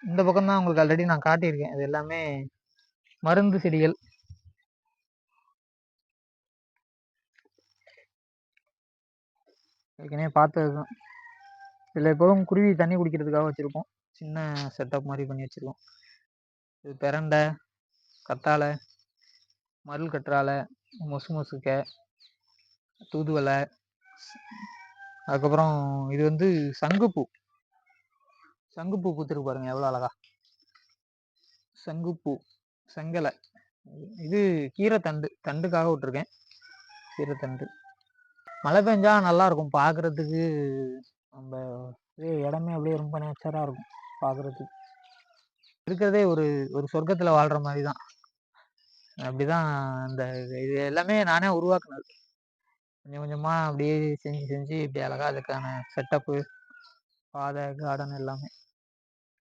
இந்த பக்கம் தான் உங்களுக்கு ஆல்ரெடி நான் காட்டியிருக்கேன். இது எல்லாமே மருந்து செடிகள். ஏற்கனவே பார்த்தது தான். இதில் எப்போதும் குருவி தண்ணி குடிக்கிறதுக்காக வச்சுருப்போம். சின்ன செட்டப் மாதிரி பண்ணி வச்சுருக்கோம். இது பெரண்டை, கத்தாழை, மருள் கற்றாழை, மொசு மொசுக்கை, தூதுவளை, அதுக்கப்புறம் இது வந்து சங்குப்பூ. சங்குப்பூ பூத்துருக்கு பாருங்க எவ்வளோ அழகா. சங்குப்பூ, செங்கலை. இது கீரைத்தண்டு, தண்டுக்காக விட்டுருக்கேன். கீரைத்தண்டு. மழை பெஞ்சா நல்லா இருக்கும் பார்க்குறதுக்கு. நம்ம இடமே அப்படியே ரொம்ப நேச்சராக இருக்கும் பார்க்குறதுக்கு. இருக்கிறதே ஒரு ஒரு சொர்க்கத்தில் வாழ்கிற மாதிரி தான். அப்படிதான் இந்த இது எல்லாமே நானே உருவாக்குனது. கொஞ்சம் கொஞ்சமாக அப்படியே செஞ்சு செஞ்சு இப்படி அழகா அதுக்கான செட்டப்பு, பாதை, கார்டன் எல்லாமே